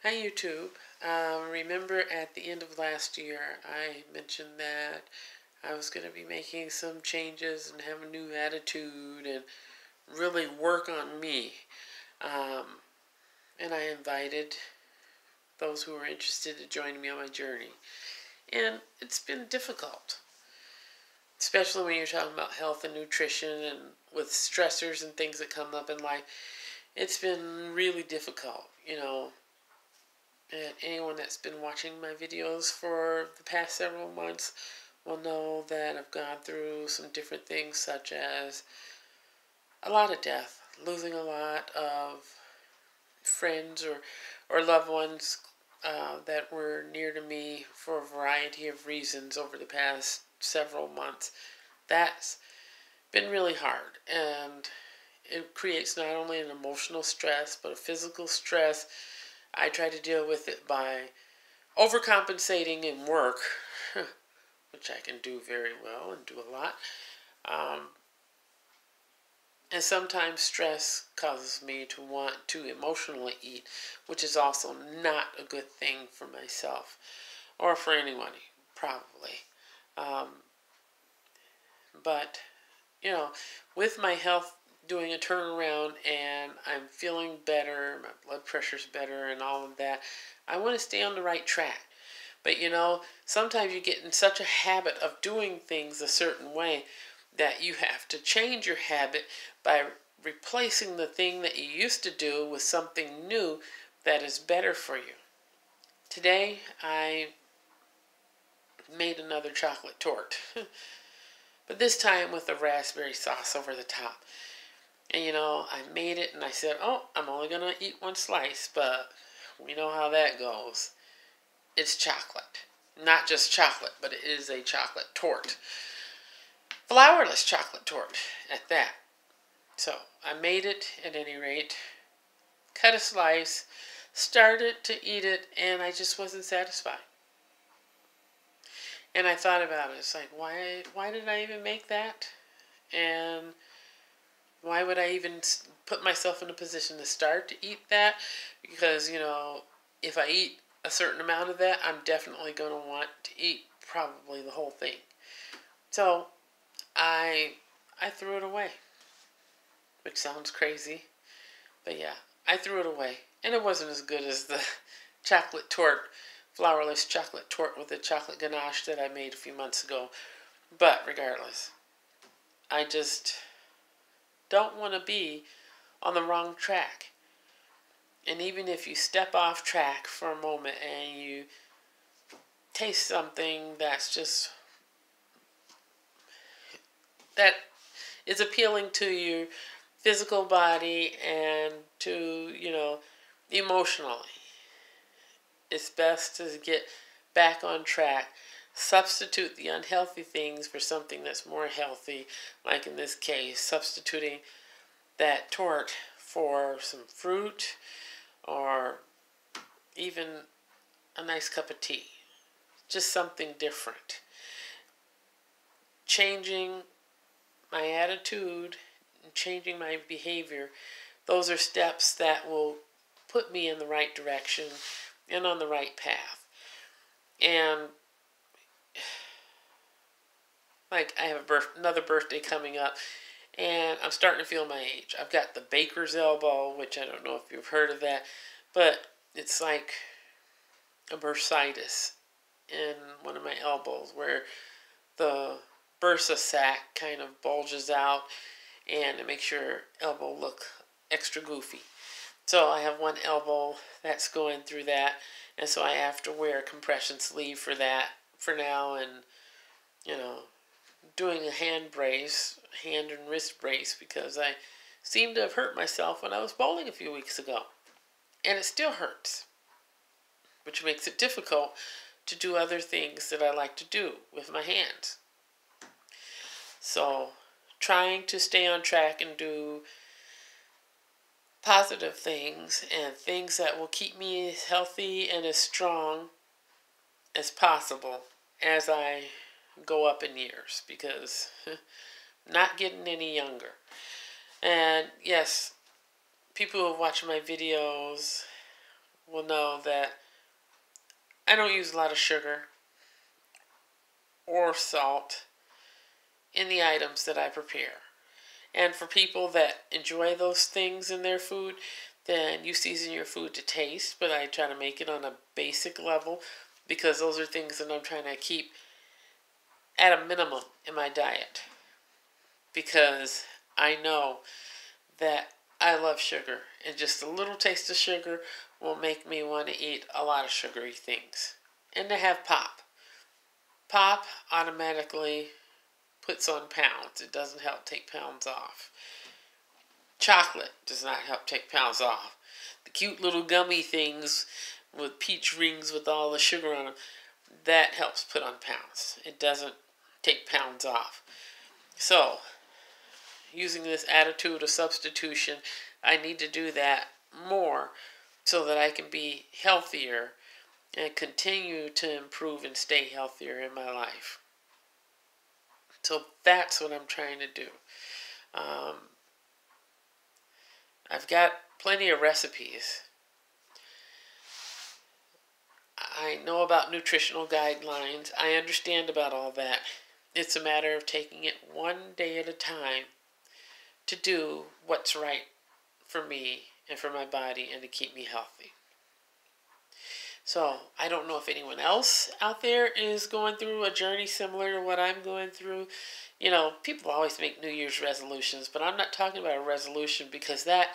Hi YouTube. Remember at the end of last year I mentioned that I was going to be making some changes and have a new attitude and really work on me. Um, and I invited those who were interested to join me on my journey. And it's been difficult, especially when you're talking about health and nutrition and with stressors and things that come up in life. It's been really difficult, And anyone that's been watching my videos for the past several months will know that I've gone through some different things, such as a lot of death, losing a lot of friends or loved ones that were near to me for a variety of reasons over the past several months. That's been really hard, and it creates not only an emotional stress but a physical stress. I try to deal with it by overcompensating in work, which I can do very well and do a lot. And sometimes stress causes me to want to emotionally eat, which is also not a good thing for myself or for anybody, probably. But, with my health doing a turnaround and I'm feeling better, my blood pressure's better and all of that, I want to stay on the right track. But sometimes you get in such a habit of doing things a certain way that you have to change your habit by replacing the thing that you used to do with something new that is better for you. Today I made another chocolate torte, but this time with a raspberry sauce over the top. And I made it and I said, oh, I'm only going to eat one slice, but we know how that goes. It's chocolate. Not just chocolate, but it is a chocolate torte. Flourless chocolate torte at that. So I made it at any rate, cut a slice, started to eat it, and I just wasn't satisfied. And I thought about it. It's like, why did I even make that? And why would I even put myself in a position to start to eat that? Because, if I eat a certain amount of that, I'm definitely going to want to eat probably the whole thing. So I threw it away, which sounds crazy, but yeah, I threw it away. And it wasn't as good as the chocolate torte, flourless chocolate torte with the chocolate ganache that I made a few months ago. But regardless, I just don't want to be on the wrong track. And even if you step off track for a moment and you taste something that is appealing to your physical body and to, emotionally, it's best to get back on track. Substitute the unhealthy things for something that's more healthy, like in this case, substituting that torte for some fruit or even a nice cup of tea. Just something different. Changing my attitude and changing my behavior, those are steps that will put me in the right direction and on the right path. And like I have another birthday coming up, and I'm starting to feel my age. I've got the baker's elbow, which I don't know if you've heard of that, but it's like a bursitis in one of my elbows where the bursa sac kind of bulges out and it makes your elbow look extra goofy. So I have one elbow that's going through that, and so I have to wear a compression sleeve for that for now, and doing a hand and wrist brace, because I seem to have hurt myself when I was bowling a few weeks ago. And it still hurts, which makes it difficult to do other things that I like to do with my hands. So, trying to stay on track and do positive things and things that will keep me as healthy and as strong as possible as I go up in years, because not getting any younger. And yes, people who watch my videos will know that I don't use a lot of sugar or salt in the items that I prepare. And for people that enjoy those things in their food, then you season your food to taste, but I try to make it on a basic level because those are things that I'm trying to keep at a minimum in my diet. Because I know that I love sugar, and just a little taste of sugar will make me want to eat a lot of sugary things. And to have pop. Pop automatically puts on pounds. It doesn't help take pounds off. Chocolate does not help take pounds off. The cute little gummy things with peach rings with all the sugar on them, that helps put on pounds. It doesn't take pounds off. So, using this attitude of substitution, I need to do that more so that I can be healthier and continue to improve and stay healthier in my life. So that's what I'm trying to do. I've got plenty of recipes. I know about nutritional guidelines. I understand about all that. It's a matter of taking it one day at a time to do what's right for me and for my body and to keep me healthy. So, I don't know if anyone else out there is going through a journey similar to what I'm going through. You know, people always make New Year's resolutions, but I'm not talking about a resolution because that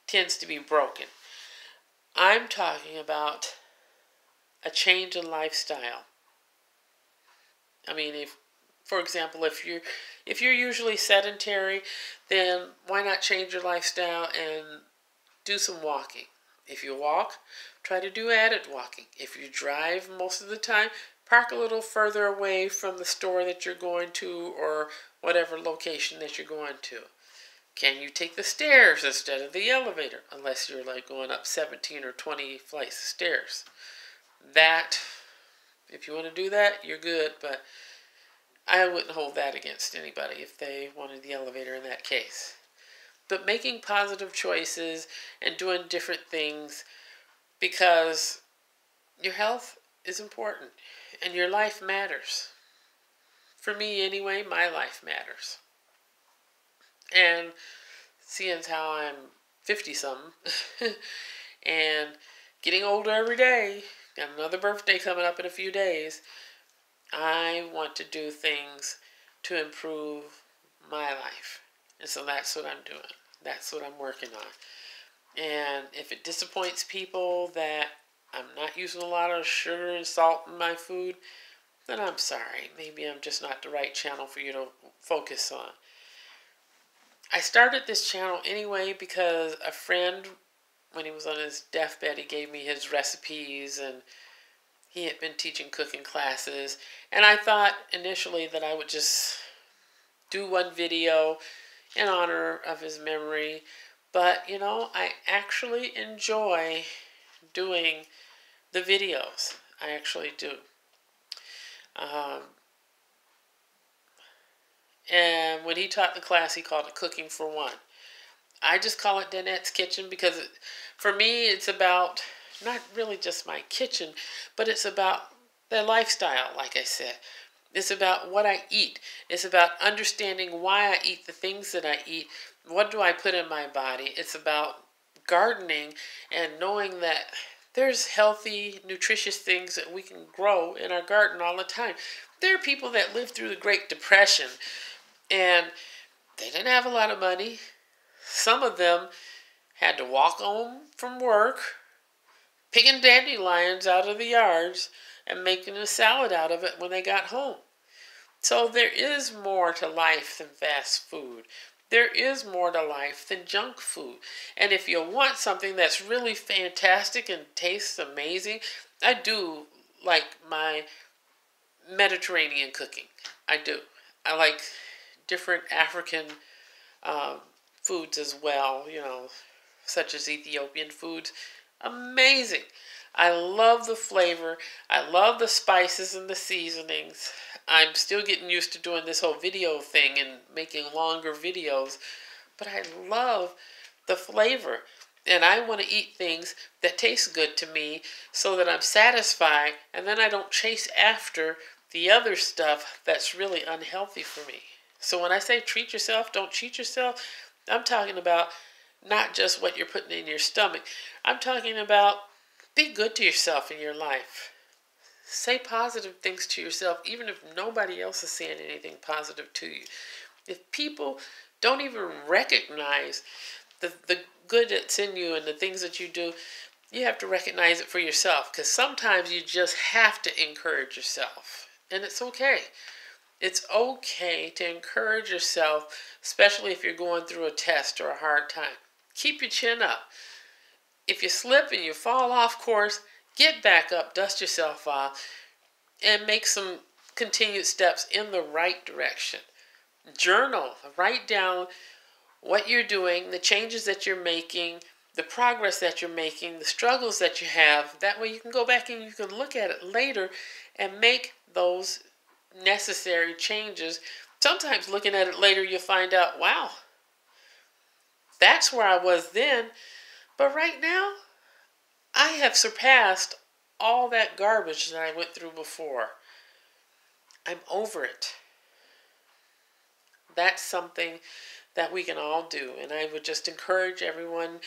tends to be broken. I'm talking about a change in lifestyle. I mean, for example, if you're usually sedentary, then why not change your lifestyle and do some walking? If you walk, try to do added walking. If you drive most of the time, park a little further away from the store that you're going to or whatever location that you're going to. Can you take the stairs instead of the elevator? Unless you're like going up 17 or 20 flights of stairs. That, if you want to do that, you're good, but I wouldn't hold that against anybody if they wanted the elevator in that case. But making positive choices and doing different things because your health is important and your life matters. For me anyway, my life matters. And seeing as how I'm 50-something and getting older every day, got another birthday coming up in a few days, I want to do things to improve my life. And so that's what I'm doing. That's what I'm working on. And if it disappoints people that I'm not using a lot of sugar and salt in my food, then I'm sorry. Maybe I'm just not the right channel for you to focus on. I started this channel anyway because a friend, when he was on his deathbed, he gave me his recipes and he had been teaching cooking classes. And I thought initially that I would just do one video in honor of his memory. But, you know, I actually enjoy doing the videos. I actually do. And when he taught the class, he called it Cooking for One. I just call it Danette's Kitchen because for me, it's about not really just my kitchen, but it's about the lifestyle, like I said. It's about what I eat. It's about understanding why I eat the things that I eat. What do I put in my body? It's about gardening and knowing that there's healthy, nutritious things that we can grow in our garden all the time. There are people that lived through the Great Depression and they didn't have a lot of money. Some of them had to walk home from work, picking dandelions out of the yards and making a salad out of it when they got home. So there is more to life than fast food. There is more to life than junk food. And if you want something that's really fantastic and tastes amazing, I do like my Mediterranean cooking. I do. I like different African foods as well, you know, such as Ethiopian foods. Amazing. I love the flavor. I love the spices and the seasonings. I'm still getting used to doing this whole video thing and making longer videos, but I love the flavor. And I want to eat things that taste good to me so that I'm satisfied, and then I don't chase after the other stuff that's really unhealthy for me. So when I say treat yourself, don't cheat yourself, I'm talking about not just what you're putting in your stomach. I'm talking about be good to yourself in your life. Say positive things to yourself, even if nobody else is saying anything positive to you. If people don't even recognize the good that's in you and the things that you do, you have to recognize it for yourself, because sometimes you just have to encourage yourself. And it's okay. It's okay to encourage yourself, especially if you're going through a test or a hard time. Keep your chin up. If you slip and you fall off course, get back up, dust yourself off, and make some continued steps in the right direction. Journal. Write down what you're doing, the changes that you're making, the progress that you're making, the struggles that you have. That way you can go back and you can look at it later and make those necessary changes. Sometimes looking at it later, you'll find out, wow, that's where I was then. But right now, I have surpassed all that garbage that I went through before. I'm over it. That's something that we can all do. And I would just encourage everyone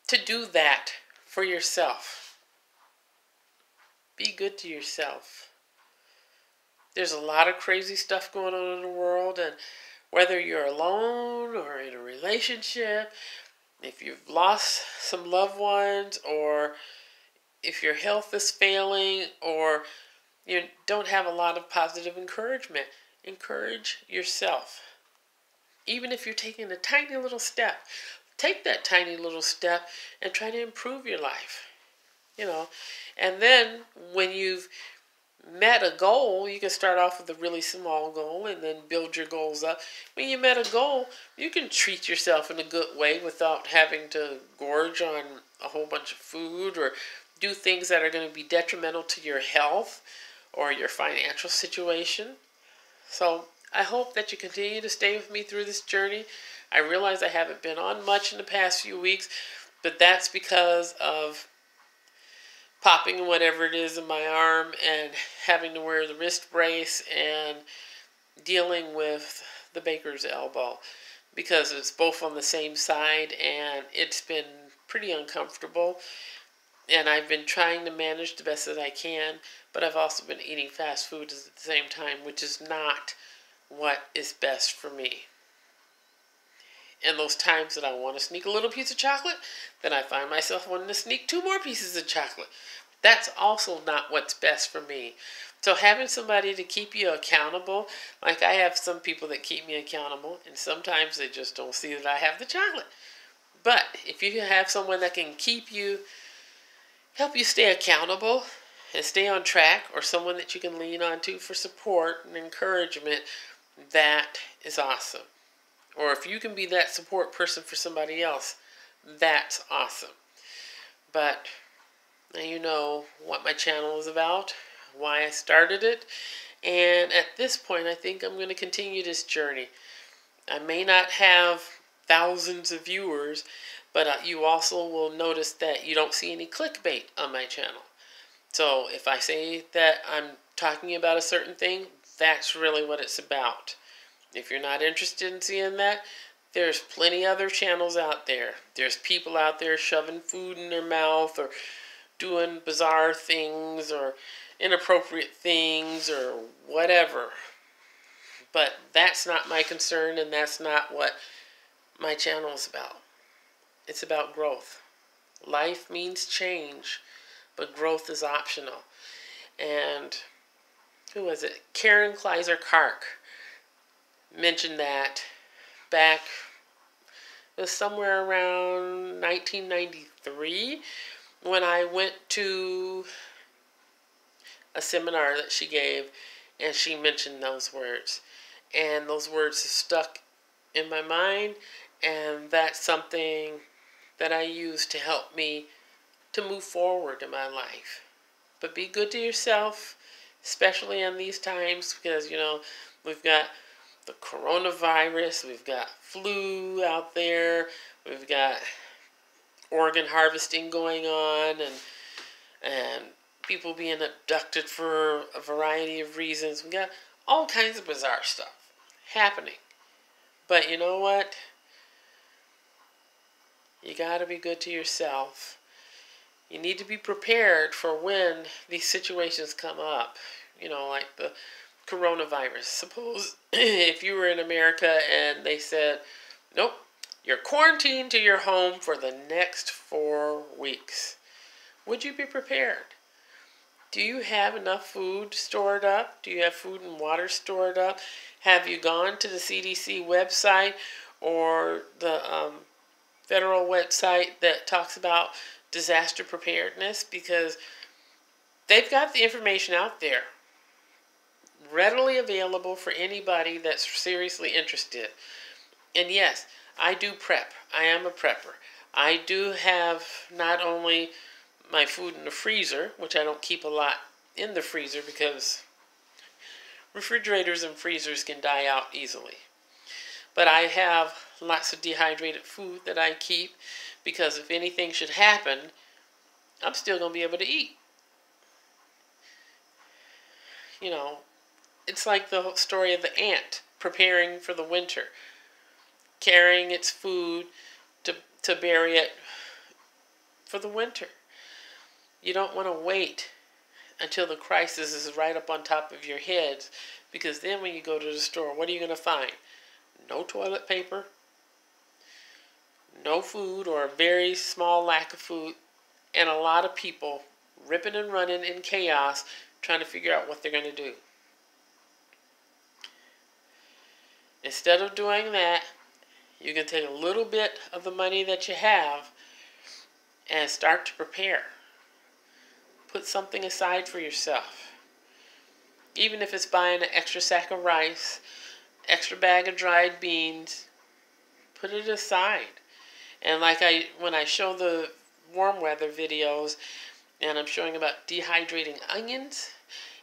to do that for yourself. Be good to yourself. There's a lot of crazy stuff going on in the world, and whether you're alone or in a relationship, if you've lost some loved ones, or if your health is failing, or you don't have a lot of positive encouragement, encourage yourself. Even if you're taking a tiny little step, take that tiny little step and try to improve your life. And then when you've met a goal, you can start off with a really small goal and then build your goals up. When you met a goal, you can treat yourself in a good way without having to gorge on a whole bunch of food or do things that are going to be detrimental to your health or your financial situation. So I hope that you continue to stay with me through this journey. I realize I haven't been on much in the past few weeks, but that's because of popping whatever it is in my arm and having to wear the wrist brace and dealing with the baker's elbow, because it's both on the same side and it's been pretty uncomfortable. And I've been trying to manage the best that I can, but I've also been eating fast food at the same time, which is not what is best for me. And those times that I want to sneak a little piece of chocolate, then I find myself wanting to sneak 2 more pieces of chocolate. That's also not what's best for me. So having somebody to keep you accountable, like I have some people that keep me accountable, and sometimes they just don't see that I have the chocolate. But if you have someone that can help you stay accountable and stay on track, or someone that you can lean on to for support and encouragement, that is awesome. Or if you can be that support person for somebody else, that's awesome. But now you know what my channel is about, why I started it, and at this point I think I'm going to continue this journey. I may not have thousands of viewers, but you also will notice that you don't see any clickbait on my channel. So if I say that I'm talking about a certain thing, that's really what it's about. If you're not interested in seeing that, there's plenty other channels out there. There's people out there shoving food in their mouth or doing bizarre things or inappropriate things or whatever. But that's not my concern, and that's not what my channel is about. It's about growth. Life means change, but growth is optional. And who was it? Karen Kleiser Kark mentioned that back, it was somewhere around 1993 when I went to a seminar that she gave, and she mentioned those words. And those words have stuck in my mind, and that's something that I use to help me to move forward in my life. But be good to yourself, especially in these times, because, we've got the coronavirus, we've got flu out there, we've got organ harvesting going on, and people being abducted for a variety of reasons. We got all kinds of bizarre stuff happening. But you know what? You got to be good to yourself. You need to be prepared for when these situations come up. You know, like the coronavirus. Suppose if you were in America and they said, nope, you're quarantined to your home for the next 4 weeks. Would you be prepared? Do you have enough food stored up? Do you have food and water stored up? Have you gone to the CDC website or the federal website that talks about disaster preparedness? Because they've got the information out there, readily available for anybody that's seriously interested. And yes, I do prep. I am a prepper. I do have not only my food in the freezer, which I don't keep a lot in the freezer because refrigerators and freezers can die out easily. But I have lots of dehydrated food that I keep because if anything should happen, I'm still going to be able to eat. You know, it's like the story of the ant preparing for the winter, carrying its food to bury it for the winter. You don't want to wait until the crisis is right up on top of your head, because then when you go to the store, what are you going to find? No toilet paper, no food or a very small lack of food, and a lot of people ripping and running in chaos trying to figure out what they're going to do. Instead of doing that, you can take a little bit of the money that you have and start to prepare. Put something aside for yourself. Even if it's buying an extra sack of rice, extra bag of dried beans, put it aside. And like when I show the warm weather videos, and I'm showing about dehydrating onions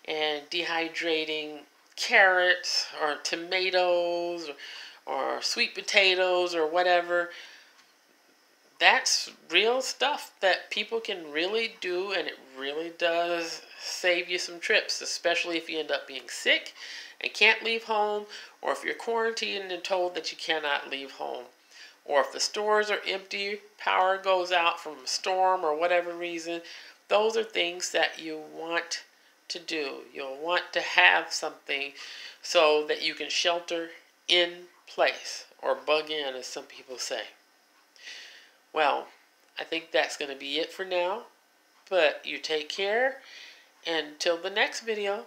and dehydrating carrots or tomatoes or sweet potatoes or whatever, that's real stuff that people can really do, and it really does save you some trips, especially if you end up being sick and can't leave home, or if you're quarantined and told that you cannot leave home, or if the stores are empty, power goes out from a storm or whatever reason. Those are things that you want to do. You'll want to have something so that you can shelter in place, or bug in, as some people say. Well, I think that's going to be it for now. But you take care. Until the next video.